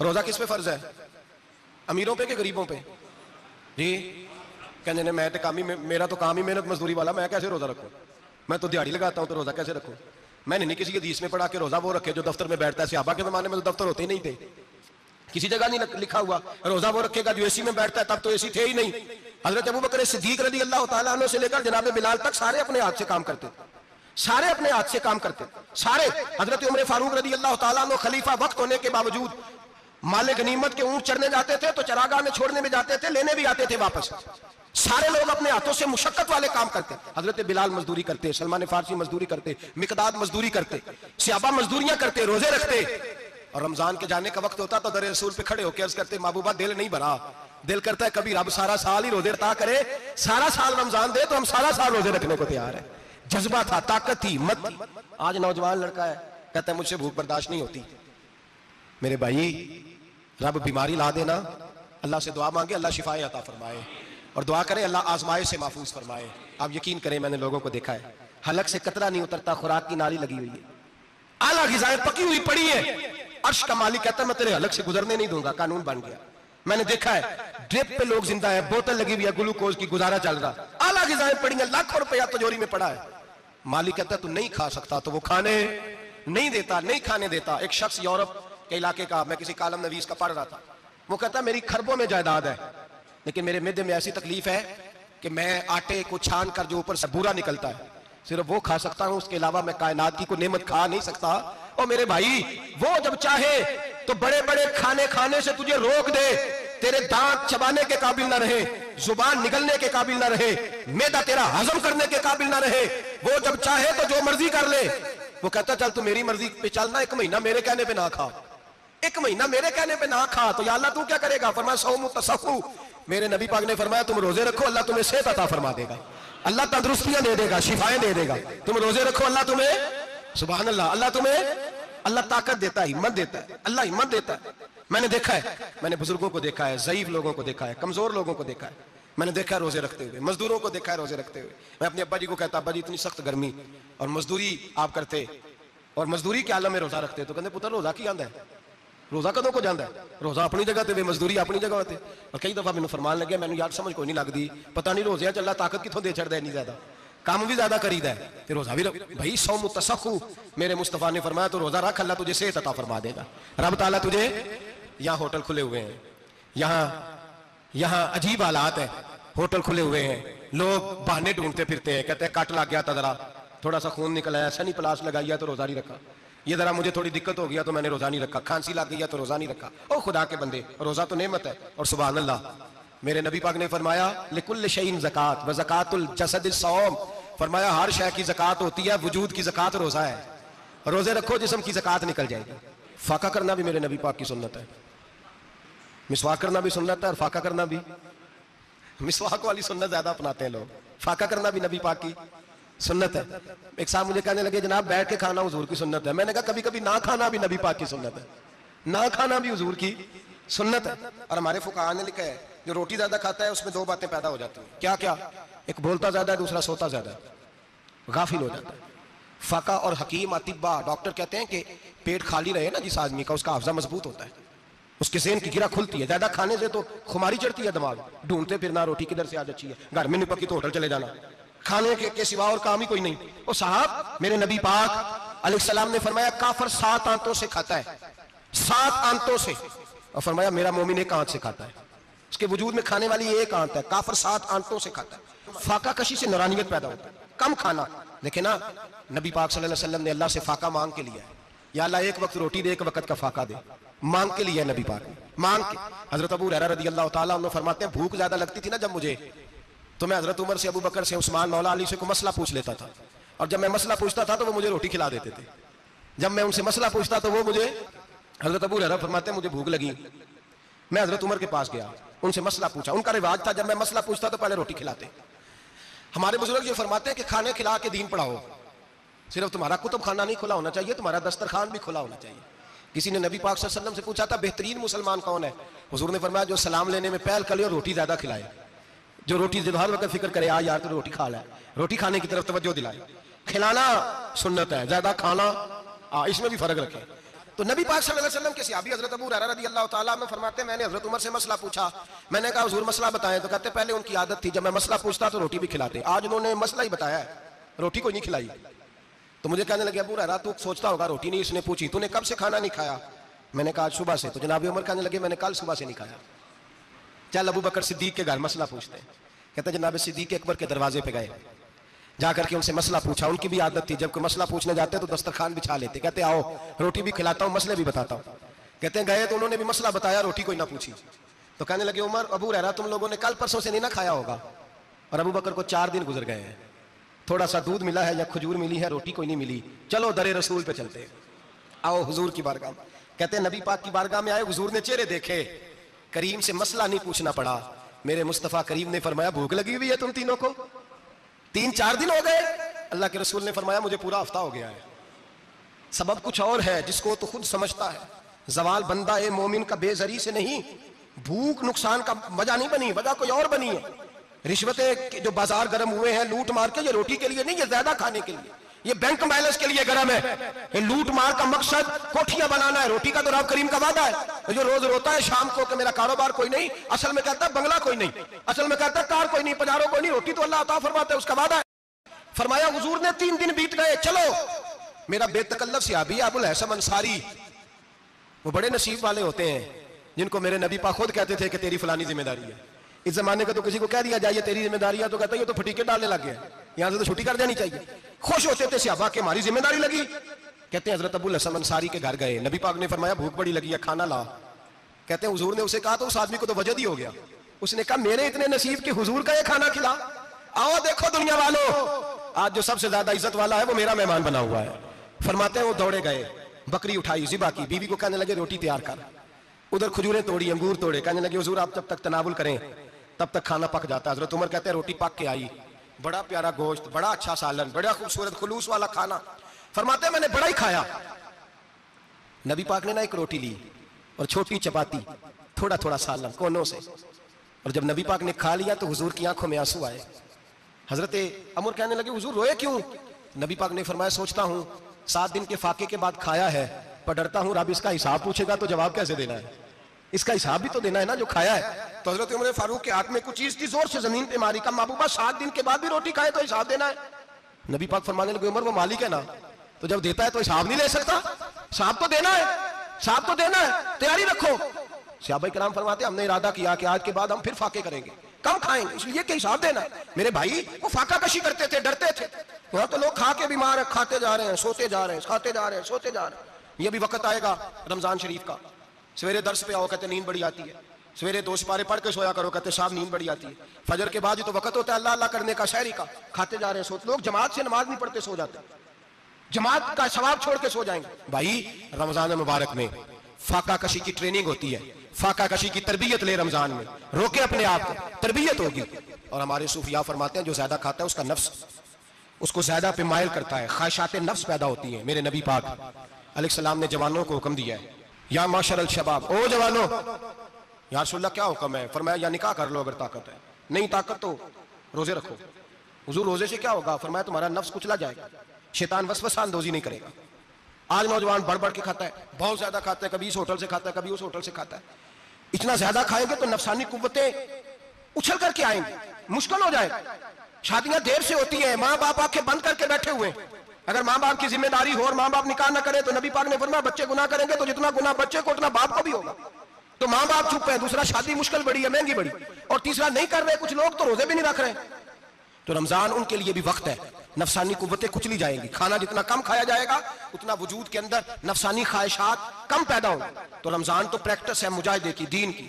रोजा किस पे फर्ज है? अमीरों पे कि गरीबों पे? जी कहने ने मैं तो काम ही मेरा तो काम ही मेहनत मजदूरी वाला, मैं कैसे रोजा रखूं? मैं तो दिहाड़ी लगाता हूं तो रोजा कैसे रखूं? मैंने नहीं किसी हदीस में पढ़ा कि रोजा वो रखे जो दफ्तर में बैठता है। सहाबा के जमाने में तो दफ्तर होते ही नहीं थे, किसी जगह नहीं लिखा हुआ रोजा वो रखेगा जो एसी में बैठता है, तब तो एसी थे ही नहीं। हजरत अबू बकर सिद्दीक रज़ी अल्लाह तआला अन्हु से लेकर जनाब बिलाल तक सारे अपने हाथ से काम करते, सारे अपने हाथ से काम करते, सारे। हजरत उमर फारूक रज़ी अल्लाह तआला अन्हु खलीफा वक्त होने के बावजूद माले गनीमत के ऊंट चढ़ने जाते थे तो चरागाह में छोड़ने में जाते थे, लेने भी आते थे वापस। सारे लोग अपने हाथों से मुशक्कत वाले काम करते। हजरत बिलाल मजदूरी करते, सलमान फारसी मजदूरी करते, मिकदाद मजदूरी करते, सहाबा मजदूरियां करते, रोजे रखते। और रमजान के जाने का वक्त होता तो दर रसूल पे खड़े होकर अर्ज करते, महबूबा दिल नहीं भरा, दिल करता है कभी रब सारा साल ही रोजे अता करे, सारा साल रमजान दे तो हम सारा साल रोजे रखने को तैयार है। जज्बा था, ताकत थी, हिम्मत थी। आज नौजवान लड़का है, कहता है मुझसे भूख बर्दाश्त नहीं होती। मेरे भाई रब बीमारी ला देना, अल्लाह से दुआ मांगे, अल्लाह शिफाए अता फरमाए, और दुआ करें अल्लाह आजमाए से महफूज फरमाए। आप यकीन करें मैंने लोगों को देखा है, हलक से कतरा नहीं उतरता, खुराक की नाली लगी हुई है, आला ग़िज़ाएं पकी हुई पड़ी है, अर्श का मालिक कहता है मैं तेरे हलक से गुजरने नहीं दूंगा, कानून बन गया। मैंने देखा है ड्रिप पे लोग जिंदा है, बोतल लगी हुई है, ग्लूकोज की, गुजारा चल रहा, आला ग़िज़ाएं पड़ी है, लाखों रुपया तिजोरी में पड़ा है। मालिक कहता है तू नहीं खा सकता, तो वो खाने नहीं देता, नहीं खाने देता। एक शख्स यूरोप के इलाके का, मैं किसी कालम नवीस का पढ़ रहा था, वो कहता है मेरी खरबों में जायदाद है, लेकिन मेरे मिद्दे में ऐसी तकलीफ है कि मैं आटे को छान कर जो ऊपर से बूरा निकलता है सिर्फ वो खा सकता हूं, उसके अलावा मैं कायनात की कोई नेमत खा नहीं सकता। और मेरे भाई वो जब चाहे तो बड़े बड़े खाने खाने से तुझे रोक दे, तेरे दांत चबाने के काबिल ना रहे, जुबान निगलने के काबिल ना रहे, मैदा तेरा हजम करने के काबिल ना रहे, वो जब चाहे तो जो मर्जी कर ले। वो कहता चल तू मेरी मर्जी पे चलना, एक महीना मेरे कहने पे ना खा, एक महीना मेरे कहने पे ना खा, तो या अल्लाह तू क्या करेगा? फरमाया सौमु तसफ़ु, मेरे नबी पाक ने फरमाया तुम रोजे रखो, अल्लाह तुम्हें सेहत अता फरमा देगा, अल्लाह तंदुरुस्तियां दे देगा, शिफाएं दे देगा। तुम रोजे रखो, अल्लाह तुम्हें, सुभान अल्लाह, अल्लाह तुम्हें, अल्लाह ताकत देता है, हिम्मत देता है, अल्लाह हिम्मत देता है। मैंने देखा है, मैंने बुजुर्गों को देखा है, ज़ईफ लोगों को देखा है, कमजोर लोगों को देखा है, मैंने देखा है रोजे रखते हुए, मजदूरों को देखा है रोजे रखते हुए। मैं अपने अब्बा जी को कहता, अब्बा जी इतनी सख्त गर्मी और मजदूरी आप करते और मजदूरी के आलम में रोजा रखते, तो कहते पुत्र रोजा की आंदा है, रोजा कदों को जाता है, रोजा अपनी जगह ते मजदूरी अपनी जगह होते। और कई दफा मैंने फरमान लगे, मैंने यार समझ कोई नहीं लगती, पता नहीं रोजे चला ताकत कितों दे छड़दा, इतनी ज्यादा काम भी ज्यादा करीदा है, तो रोजा भी भाई सौमु तसफ़ु, मेरे मुस्तफा ने फरमाया तो रोजा रख, अल्लाह तुझे सेहत अता फरमा देगा। रब ताला तुझे, यहाँ होटल खुले हुए हैं, यहाँ अजीब हालात है, होटल खुले हुए हैं, लोग बहाने ढूंढते फिरते हैं, कहते हैं कट लग गया था, जरा थोड़ा सा खून निकल आया, सनी प्लास लगाई है तो रोजा नहीं रखा, ये जरा मुझे थोड़ी दिक्कत हो गया तो मैंने रोजा नहीं रखा, खांसी लग गई तो रोजा नहीं रखा। ओ खुदा के बंदे, रोजा तो नेमत है। और सुभान अल्लाह, मेरे नबी पाक ने फरमाया लिकुल्ल शैइन ज़कात व ज़कातुल जसद सौम, फरमाया हर शय की ज़कात होती है, वजूद की ज़कात रोजा है। रोजे रखो जिस्म की ज़कात निकल जाएगी। फाका करना भी मेरे नबी पाक की सुन्नत है, मिसवाक करना भी सुन्नत है, और फाका करना भी, मिसवाक वाली सुन्नत ज्यादा अपनाते हैं लोग, फाका करना भी नबी पाक की सुन्नत है। एक साहब मुझे कहने लगे जनाब बैठ के खाना हुजूर की सुन्नत है, मैंने कहा कभी कभी ना खाना भी नबी पाक की सुन्नत है, ना खाना भी हुजूर की सुन्नत है। और हमारे फुकाहा ने लिखा है जो रोटी ज्यादा खाता है उसमें दो बातें पैदा हो जाती हैं, क्या क्या? एक बोलता ज्यादा है, दूसरा सोता ज्यादा है, गाफिल हो जाता है। फाका और हकीम अतिब्बा डॉक्टर कहते हैं कि पेट खाली रहे ना जिस आदमी का, उसका हाफजा मजबूत होता है, उसके ज़हन की गिरा खुलती है। ज्यादा खाने से तो खुमारी चढ़ती है, दिमाग ढूंढते फिरना, रोटी किधर से आज अच्छी है, घर में नहीं पकी तो होटल चले जाना, खाने के सिवा और काम ही कोई नहीं। और साहब मेरे नबी पाक अलैहिस्सलाम ने फरमाया काफर 7 आंतों से खाता है, 7 आंतों से, और फरमाया मेरा मोमिन 1 आंत से खाता है, उसके वजूद में खाने वाली 1 आंत है, काफर 7 आंतों से खाता है। फाका कशी से नूरानियत पैदा होता है, कम खाना। देखे ना नबी पाक सल्लल्लाहु अलैहि वसल्लम ने अल्लाह से फाका मांग के लिया है, या अल्लाह एक वक्त रोटी दे, एक वक्त का फाका दे, मांग के लिया नबी पाक ने, मांग के। हजरत अबू हुरैरा रज़ी अल्लाह तआला अन्हु फरमाते हैं भूख ज्यादा लगती थी ना जब मुझे, तो मैं हजरत उमर से, अबू बकर से, उस्मान, मौला अली से को मसला पूछ लेता था, और जब मैं मसला पूछता था तो वो मुझे रोटी खिला देते थे। जब मैं उनसे मसला पूछता तो वो मुझे, हजरत अबू हुरैरा फरमाते हैं मुझे भूख लगी, मैं हजरत उमर के पास गया, उनसे मसला पूछा। उनका रिवाज था जब मैं मसला पूछता तो पहले रोटी खिलाते। हमारे बुजुर्ग ये फरमाते हैं कि खाने खिला के दीन पढ़ाओ, सिर्फ तुम्हारा कुतुब खाना नहीं खुला होना चाहिए, तुम्हारा दस्तरखान भी खुला होना चाहिए। किसी ने नबी पाक सल्लल्लाहु अलैहि वसल्लम से पूछा था बेहतरीन मुसलमान कौन है, हुजूर ने फरमाया जो सलाम लेने में पहल करे और रोटी ज्यादा खिलाए, जो रोटी हर वक्त फिक्र करे आ यार तो रोटी खा ले, रोटी खाने की तरफ तवज्जो दिलाए। खिलाना सुन्नत है, ज्यादा खाना इसमें भी फर्क रखे। तो नबी पाक सल्लल्लाहु अलैहि वसल्लम के सहाबी हजरत अबू हुरैरा रदियल्लाहु ताला अन्हु फरमाते मैंने हजरत उमर से मसला पूछा, मैंने कहा हुजूर मसला बताएं, तो कहते पहले उनकी आदत थी जब मैं मसला पूछता तो रोटी भी खिलाते, आज उन्होंने मसला ही बताया है, रोटी कोई नहीं खिलाई। तो मुझे कहने लगे अबू हुरैरा तू सोचता होगा रोटी नहीं इसने पूछी, तूने कब से खाना नहीं खाया? मैंने कहा सुबह से। तो जनाब उमर कहने लगे मैंने कल सुबह से नहीं खाया। चल अबू बकर सिद्दीक के घर मसला पूछते हैं। कहते जनाब सिद्दीक अकबर के दरवाजे पे गए, जाकर के उनसे मसला पूछा। उनकी भी आदत थी जब कोई मसला पूछने जाते तो दस्तरखान बिछा लेते, कहते आओ रोटी भी खिलाता हूँ मसले भी बताता हूँ। कहते हैं गए तो उन्होंने भी मसला बताया, रोटी कोई ना पूछी। तो कहने लगे उमर अबू हुरैरा तुम लोगों ने कल परसों से नहीं ना खाया होगा। और अबू बकर को 4 दिन गुजर गए हैं, थोड़ा सा दूध मिला है या खजूर मिली है, रोटी कोई नहीं मिली। चलो दरे रसूल पे चलते, आओ हुजूर की बारगाह। कहते हैं नबी पाक की बारगाह में आए, हुजूर ने चेहरे देखे, करीम से मसला नहीं पूछना पड़ा। मेरे मुस्तफा करीम ने फरमाया भूख लगी हुई है तुम तीनों को? 3-4 दिन हो गए। अल्लाह के रसूल ने फरमाया मुझे पूरा हफ्ता हो गया है। सबब कुछ और है जिसको तो खुद समझता है। जवाल बंदा ए मोमिन का बेजरी से नहीं, भूख नुकसान का वजह नहीं बनी, वजह कोई और बनी है। रिश्वतें जो बाजार गर्म हुए हैं लूट मार के, ये रोटी के लिए नहीं, ये ज्यादा खाने के लिए, ये बैंक बैलेंस के लिए गर्म है। ये लूट मार का मकसद कोठियां बनाना है, रोटी का तो रब करीम का वादा है। जो रोज रोता है शाम को कि मेरा कारोबार कोई नहीं, असल में कहता है बंगला कोई नहीं, असल में कहता है कार कोई नहीं, पजारो कोई नहीं, रोटी तो अल्लाह अता फरमाता है, उसका वादा है। फरमाया हुजूर ने 3 दिन बीत गए, चलो मेरा बेतकल्लफ सहाबी अबुल हसन अंसारी, वो बड़े नसीब वाले होते हैं जिनको मेरे नबी पाक खुद कहते थे कि तेरी फलानी जिम्मेदारी है। इस जमाने का तो किसी को कह दिया जाए तेरी जिम्मेदारी है तो कहता है ये तो फटीके डालने लग गया, यहां से तो छुट्टी कर देनी चाहिए। खुश होते थे सहाबा के हमारी जिम्मेदारी लगी। कहते हैं हजरत अबुल हसन अंसारी के घर गए, नबी पाक ने फरमाया भूख बड़ी लगी है खाना ला। कहते हैं हुजूर ने उसे कहा तो उस आदमी को तो वजद ही हो गया, उसने कहा मेरे इतने नसीब कि हुजूर का ये खाना खिला। आओ देखो दुनिया वालों, आज जो सबसे ज्यादा इज्जत वाला है वो मेरा मेहमान बना हुआ है। फरमाते हैं वो दौड़े गए, बकरी उठाई ज़िबा की, बीवी को कहने लगे रोटी तैयार कर, उधर खजूरें तोड़ी, अंगूर तोड़े, कहने लगे हुजूर आप जब तक तनावुल करें तब तक खाना पक जाता है। हजरत उमर कहते हैं रोटी पक के आई, बड़ा प्यारा गोश्त, बड़ा अच्छा सालन, बड़ा खूबसूरत खुलूस वाला खाना। फरमाते हैं मैंने बड़ा ही खाया। नबी पाक ने ना एक रोटी ली और छोटी चपाती, थोड़ा थोड़ा सालन कोनों से, और जब नबी पाक ने खा लिया तो हुजूर की आंखों में आंसू आए। हजरत उमर कहने लगे हुजूर रोए क्यों? नबी पाक ने फरमाया सोचता हूं 7 दिन के फाके के बाद खाया है, पर डरता हूं रब इसका हिसाब पूछेगा तो जवाब कैसे देना है, इसका हिसाब भी तो देना है ना जो खाया है। तो हजरत उमर फारूक के हाथ में कुछ चीज थी, जोर से जमीन पे मारी, का महबूबा 7 दिन के बाद भी रोटी खाए तो हिसाब देना है। नबी पाक फरमाने लगे उमर वो मालिक है ना, तो जब देता है तो हिसाब नहीं ले सकता, हिसाब तो देना है, हिसाब तो देना है, तैयारी रखो। सहाबा किराम फरमाते हमने इरादा किया कि आज के बाद हम फिर फाके करेंगे, कम खाएंगे, इसलिए कि हिसाब देना। मेरे भाई वो फाका कशी करते थे, डरते थे। वहां तो लोग खा के बीमार है, खाते जा रहे हैं, सोते जा रहे हैं, खाते जा रहे हैं, सोते जा रहे हैं। ये भी वक्त आएगा रमजान शरीफ का, सवेरे दर्स पे आओ कहते नींद बड़ी आती है, सवेरे 2 सिपारे पढ़ के सोया करो कहते साहब नींद बड़ी आती है। फजर के बाद ही तो वक्त होता है अल्लाह अल्लाह करने का, शहरी का, खाते जा रहे हैं, सोते। लोग जमात से नमाज नहीं पढ़ते सो जाते, जमात का सवाब छोड़ के सो जाएंगे। भाई रमजान मुबारक में फाका कशी की ट्रेनिंग होती है, फाका कशी की तरबियत ले, रमजान में रोके अपने आप को, तरबियत होगी। और हमारे सूफिया फरमाते हैं जो ज्यादा खाता है उसका नफ्स उसको ज्यादा पे मायल करता है, ख्वाहिशात नफ्स पैदा होती हैं। मेरे नबी पाक अलैहिस्सलाम ने जवानों को हुक्म दिया है, या माशर अल शबाब, ओ जवानों, या रसूलल्लाह क्या हुक्म है? फरमाया या निकाह कर लो अगर ताकत है, नहीं ताकत तो रोजे रखो। हुजूर रोजे से क्या होगा? फरमाया तुम्हारा नफ्स कुचला जाएगा, शैतान वसवसा अंदोजी नहीं करेगा। आज नौजवान बढ़ बढ़ के खाता है, बहुत ज्यादा खाता है, कभी इस होटल से खाता है, कभी उस होटल से खाता है। इतना ज्यादा खाएंगे तो नफसानी कुव्वतें उछल करके आएंगी, मुश्किल हो जाएगा। शादियां देर से होती है, माँ बाप आंखें बंद करके बैठे हुए हैं। अगर माँ बाप की जिम्मेदारी हो और माँ बाप निकाह न करे तो नबी पाक ने फरमाया बच्चे गुनाह करेंगे तो जितना गुनाह बच्चे को उतना बाप को भी होगा। तो माँ बाप चुप है, दूसरा शादी मुश्किल बड़ी है, महंगी बड़ी, और तीसरा नहीं कर रहे कुछ लोग तो रोजे भी नहीं रख रहे। तो रमजान उनके लिए भी वक्त है, नफसानी कुव्वतें कुचली जाएंगी। खाना जितना कम खाया जाएगा उतना वजूद के अंदर नफसानी ख्वाहिशात कम पैदा होंगी। तो रमजान तो प्रैक्टिस है मुजाहिदे की, दीन की।